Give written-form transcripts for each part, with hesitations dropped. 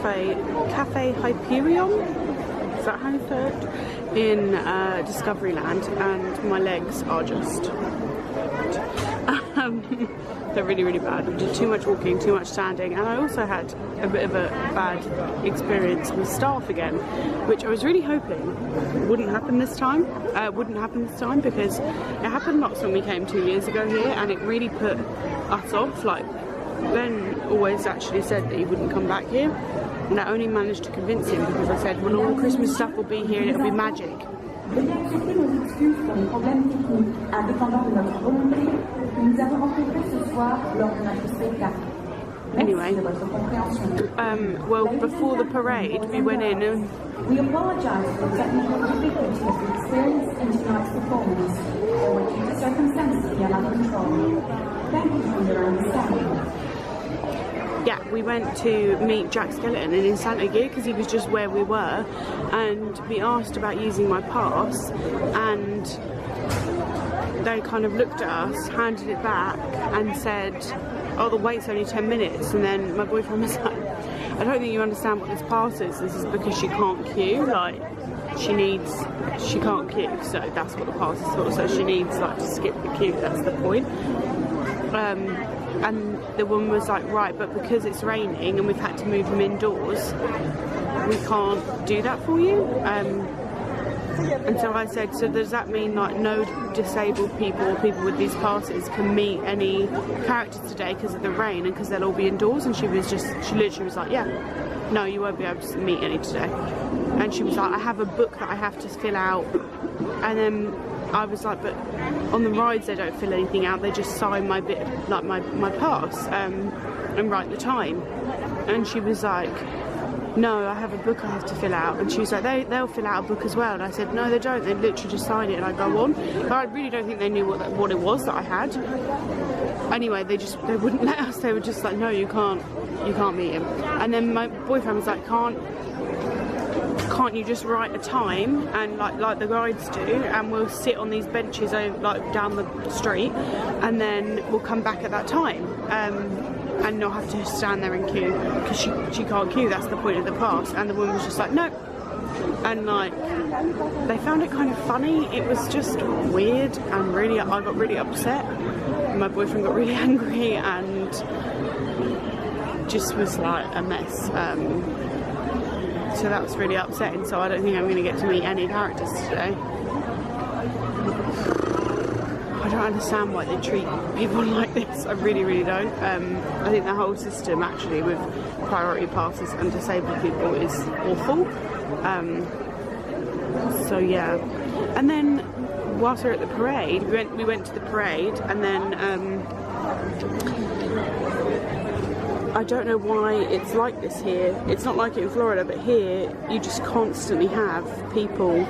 Cafe Hyperion, is that how you say it? In Discoveryland, and my legs are just they're really, really bad. I did too much walking, too much standing, and I also had a bit of a bad experience with staff again, which I was really hoping wouldn't happen this time. Because it happened lots when we came 2 years ago here, and it really put us off. Like, Ben always actually said that he wouldn't come back here, and I only managed to convince him because I said, well, all the Christmas stuff will be here and it'll be magic. Anyway, well, before the parade, we went in and we apologise for the technical difficulties experienced in tonight's performance, or due to circumstances beyond our control. Thank you for your understanding. Yeah, we went to meet Jack Skellington in Santa Gear because he was just where we were, and we asked about using my pass, and they kind of looked at us, handed it back and said, oh, the wait's only 10 minutes, and then my boyfriend was like, I don't think you understand what this pass is. This is because she can't queue, like she can't queue, so that's what the pass is for, so she needs like to skip the queue, that's the point. And the woman was like, right, but because it's raining and we've had to move him indoors, we can't do that for you. And so I said, so does that mean like no disabled people or people with these passes can meet any characters today because of the rain and because they'll all be indoors? And she literally was like, yeah, no, you won't be able to meet any today. And she was like, I have a book that I have to fill out. And then I was like, but on the rides they don't fill anything out, they just sign my bit, like my pass, and write the time. And she was like, no, I have a book I have to fill out. And she was like, they'll fill out a book as well. And I said, no, they don't, they literally just sign it and I go on. But I really don't think they knew what it was that I had. Anyway, they wouldn't let us. They were just like, no, you can't meet him. And then my boyfriend was like, can't you just write a time and like the guides do, and we'll sit on these benches like down the street, and then we'll come back at that time, and not have to stand there and queue because she can't queue. That's the point of the pass. And the woman was just like, no. And like they found it kind of funny. It was just weird, and I got really upset. My boyfriend got really angry and just was like a mess. So that was really upsetting, so I don't think I'm going to get to meet any characters today. I don't understand why they treat people like this, I really, really don't. I think the whole system actually with priority passes and disabled people is awful. So yeah. And then whilst we were at the parade, we went to the parade, and then I don't know why it's like this here. It's not like it in Florida, but here you just constantly have people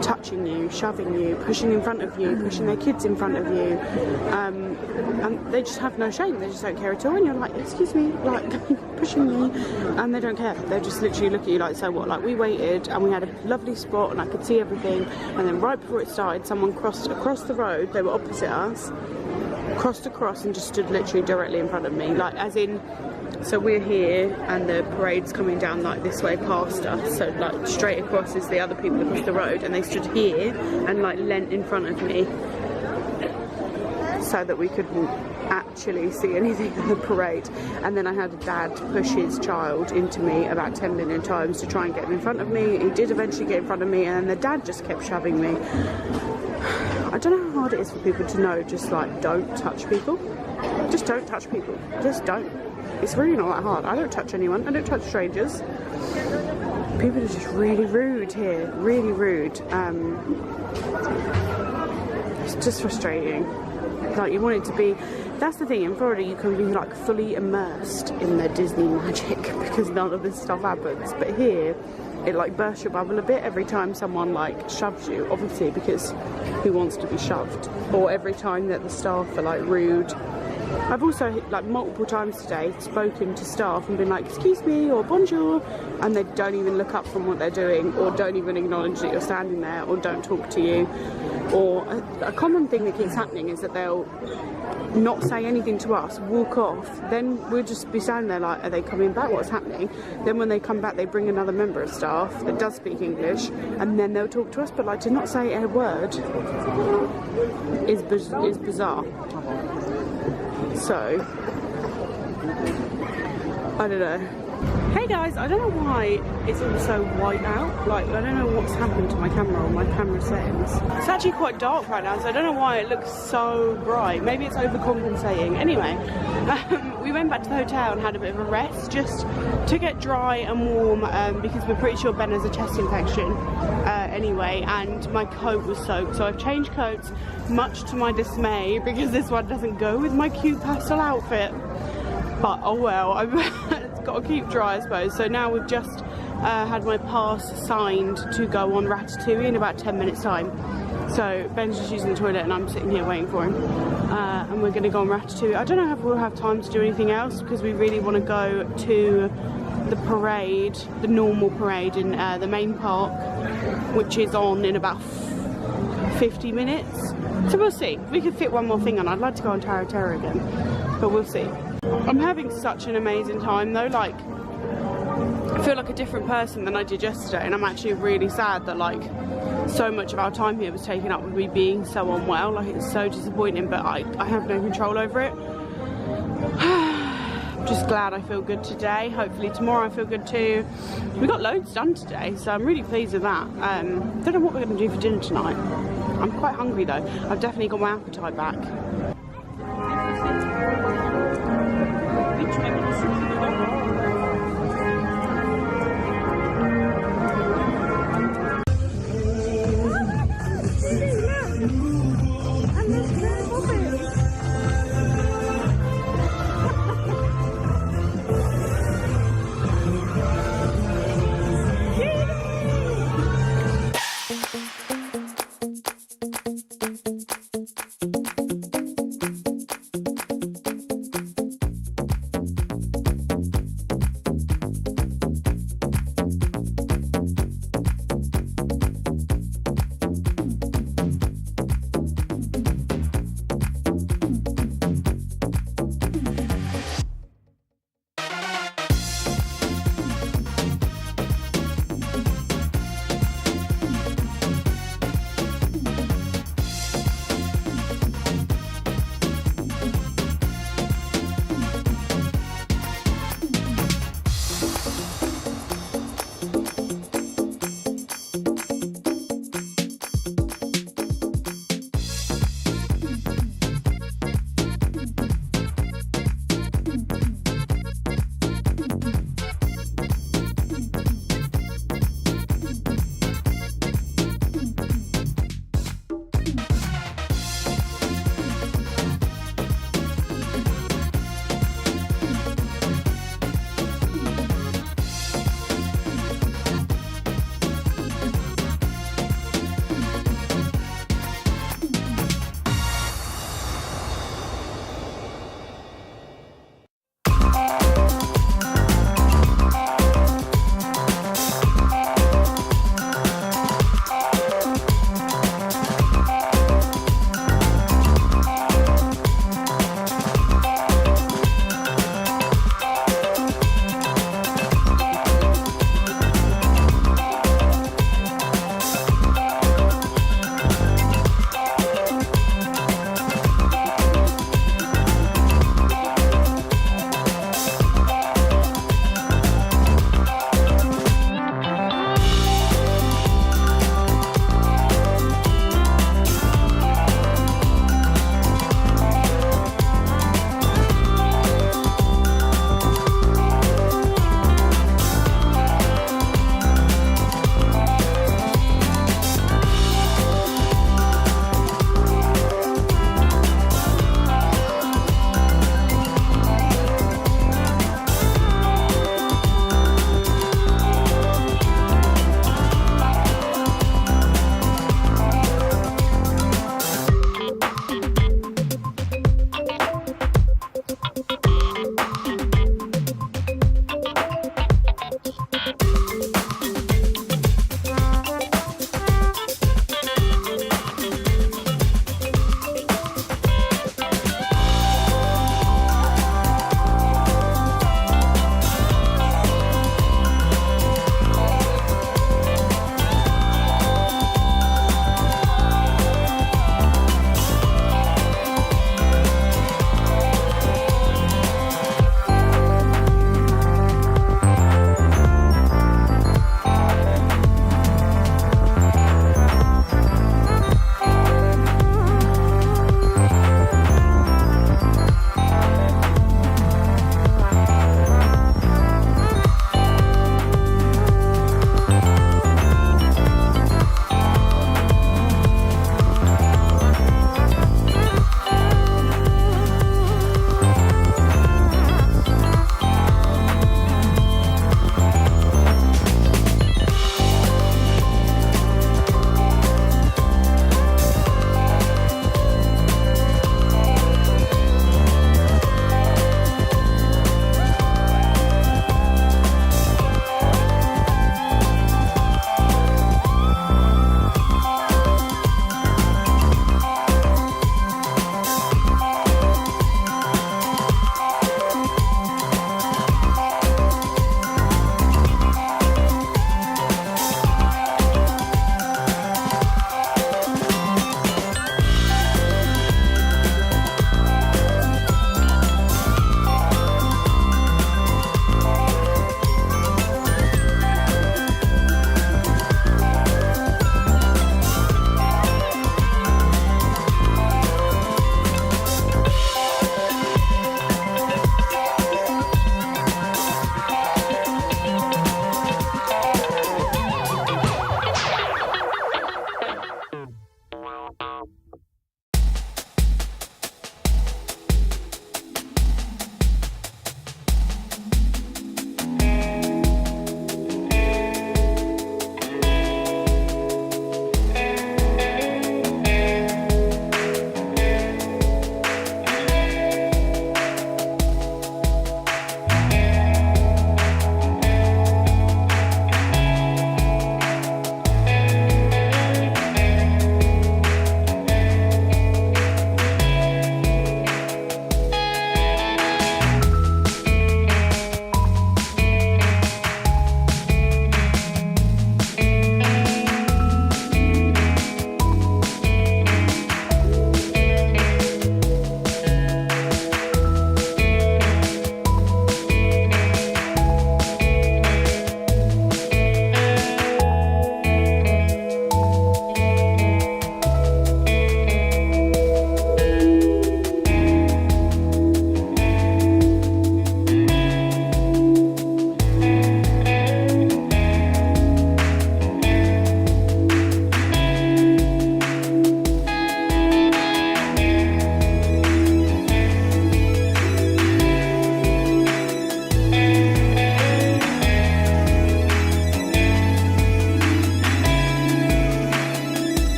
touching you, shoving you, pushing in front of you, pushing their kids in front of you, and they just have no shame. They just don't care at all. And you're like, excuse me, like pushing me, and they don't care. They just literally look at you like, so what? Like, we waited and we had a lovely spot and I could see everything, and then right before it started, someone crossed across the road. They were opposite us, crossed across and just stood literally directly in front of me, like as in. So we're here and the parade's coming down like this way past us, so like straight across is the other people across the road, and they stood here and like leant in front of me so that we couldn't actually see anything of the parade. And then I had a dad push his child into me about 10 million times to try and get him in front of me. He did eventually get in front of me, and then the dad just kept shoving me. I don't know how hard it is for people to know, just like, don't touch people. Just don't touch people. Just don't. It's really not that hard. I don't touch anyone. I don't touch strangers. People are just really rude here. Really rude. It's just frustrating. Like, you want it to be... That's the thing, in Florida you can be like fully immersed in the Disney magic because none of this stuff happens. But here, it like bursts your bubble a bit every time someone like shoves you, obviously, because who wants to be shoved? Or every time that the staff are like rude. I've also, like, multiple times today spoken to staff and been like, excuse me, or bonjour, and they don't even look up from what they're doing, or don't even acknowledge that you're standing there, or don't talk to you. Or a common thing that keeps happening is that they'll not say anything to us, walk off, then we'll just be standing there like, are they coming back, what's happening? Then when they come back they bring another member of staff that does speak English, and then they'll talk to us, but like to not say a word is bizarre. So I don't know. Hey guys, I don't know why it's all so white out. Like, I don't know what's happened to my camera or my camera settings. It's actually quite dark right now, so I don't know why it looks so bright. Maybe it's overcompensating. Anyway, we went back to the hotel and had a bit of a rest just to get dry and warm, because we're pretty sure Ben has a chest infection anyway, and my coat was soaked. So I've changed coats, much to my dismay, because this one doesn't go with my cute pastel outfit. But oh well, I've got to keep dry, I suppose. So now we've just had my pass signed to go on Ratatouille in about 10 minutes time. So Ben's just using the toilet and I'm sitting here waiting for him. And we're going to go on Ratatouille. I don't know if we'll have time to do anything else, because we really want to go to the parade, the normal parade in the main park, which is on in about 50 minutes. So we'll see. We could fit one more thing on. I'd like to go on Tower of Terror again, but we'll see. I'm having such an amazing time though. Like, I feel like a different person than I did yesterday, and I'm actually really sad that like so much of our time here was taken up with me being so unwell. Like, it's so disappointing, but I have no control over it. I'm just glad I feel good today. Hopefully tomorrow I feel good too. We got loads done today, so I'm really pleased with that. Don't know what we're going to do for dinner tonight. I'm quite hungry though. I've definitely got my appetite back.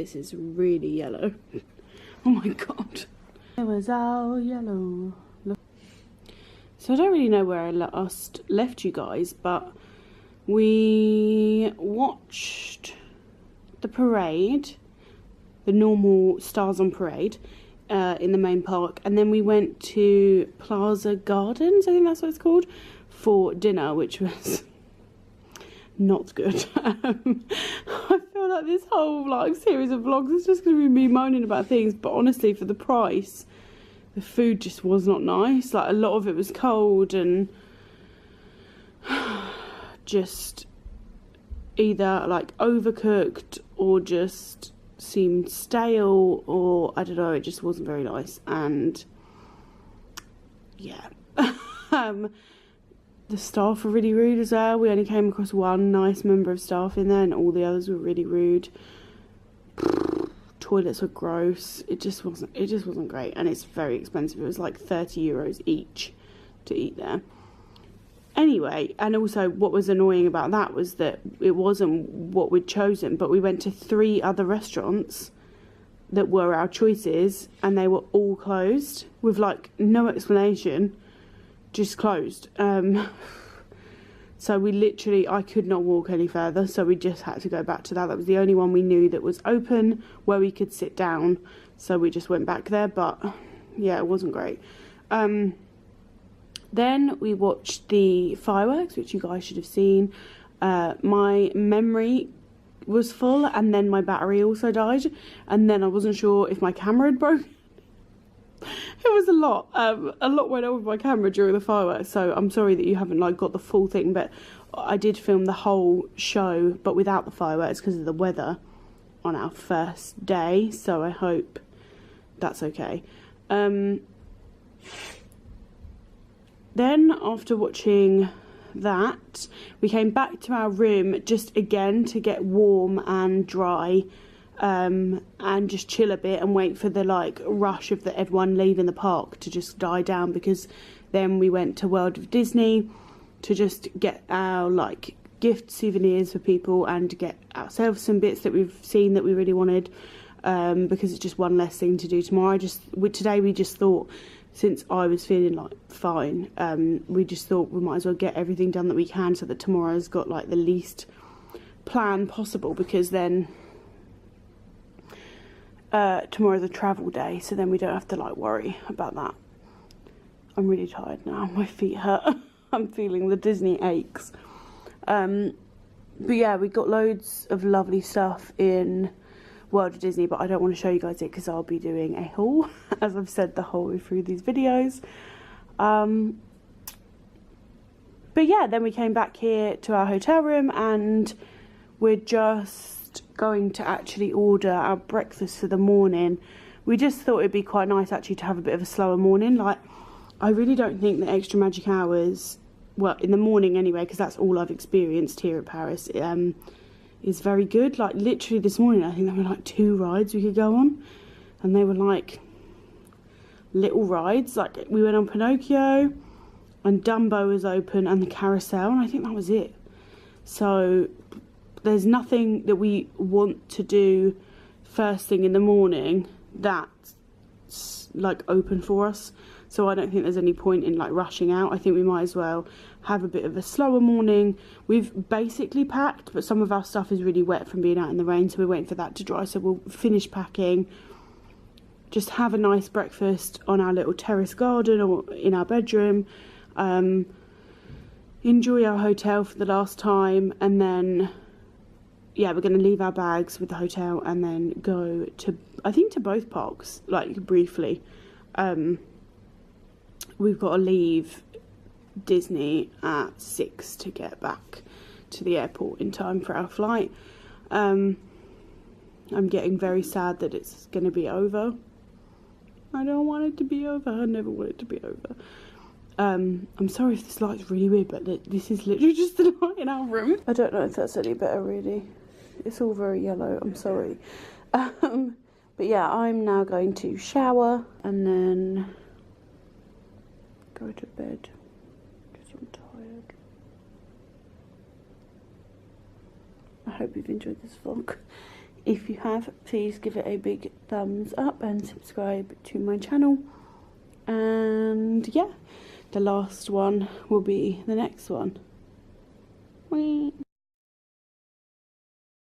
this is really yellow. Oh my god. It was all yellow. Look. So I don't really know where I last left you guys, but we watched the parade, the normal Stars on Parade, in the main park, and then we went to Plaza Gardens, I think that's what it's called, for dinner, which was not good. I feel like this whole like series of vlogs is just going to be me moaning about things, but honestly, for the price, the food just was not nice. Like, a lot of it was cold and just either like overcooked or just seemed stale, or I don't know, it just wasn't very nice. And yeah. The staff were really rude as well. We only came across one nice member of staff in there, and all the others were really rude. Toilets were gross. It just wasn't great, and it's very expensive. It was like 30 euros each to eat there. Anyway, and also what was annoying about that was that it wasn't what we'd chosen, but we went to 3 other restaurants that were our choices, and they were all closed with like no explanation, just closed. So we literally, I could not walk any further, so we just had to go back to that. That was the only one we knew that was open where we could sit down, so we just went back there. But yeah, it wasn't great. Then we watched the fireworks, which you guys should have seen. My memory was full, and then my battery also died, and then I wasn't sure if my camera had broken. It was a lot went on with my camera during the fireworks, so I'm sorry that you haven't like got the full thing, but I did film the whole show but without the fireworks because of the weather on our first day, so I hope that's okay. Then after watching that, we came back to our room just again to get warm and dry, and just chill a bit and wait for the like rush of everyone leaving the park to just die down, because then we went to World of Disney to just get our like gift souvenirs for people and get ourselves some bits that we've seen that we really wanted, because it's just one less thing to do tomorrow. Today we just thought, since I was feeling like fine, we just thought we might as well get everything done that we can, so that tomorrow's got like the least plan possible, because then tomorrow's a travel day, so then we don't have to like worry about that. I'm really tired now, my feet hurt. I'm feeling the Disney aches. But yeah, we got loads of lovely stuff in World of Disney, but I don't want to show you guys it because I'll be doing a haul, as I've said the whole way through these videos. But yeah, then we came back here to our hotel room, and we're just going to actually order our breakfast for the morning. We just thought it'd be quite nice actually to have a bit of a slower morning. Like, I really don't think the extra magic hours, well, in the morning anyway, because that's all I've experienced here at Paris, is very good. Like, literally this morning I think there were like 2 rides we could go on, and they were like little rides. Like, we went on Pinocchio, and Dumbo was open, and the carousel, and I think that was it. So there's nothing that we want to do first thing in the morning that's like open for us, so I don't think there's any point in like rushing out. I think we might as well have a bit of a slower morning. We've basically packed, but some of our stuff is really wet from being out in the rain, so we're waiting for that to dry, so we'll finish packing, just have a nice breakfast on our little terrace garden or in our bedroom, enjoy our hotel for the last time, and then yeah, we're going to leave our bags with the hotel and then go to, I think, to both parks, like briefly. We've got to leave Disney at 6 to get back to the airport in time for our flight. I'm getting very sad that it's going to be over. I don't want it to be over. I never want it to be over. I'm sorry if this light's really weird, but this is literally just the light in our room. I don't know if that's any better, really. It's all very yellow, I'm sorry. But yeah, I'm now going to shower and then go to bed because I'm tired. I hope you've enjoyed this vlog. If you have, please give it a big thumbs up and subscribe to my channel. And yeah, the last one will be the next one. Whee!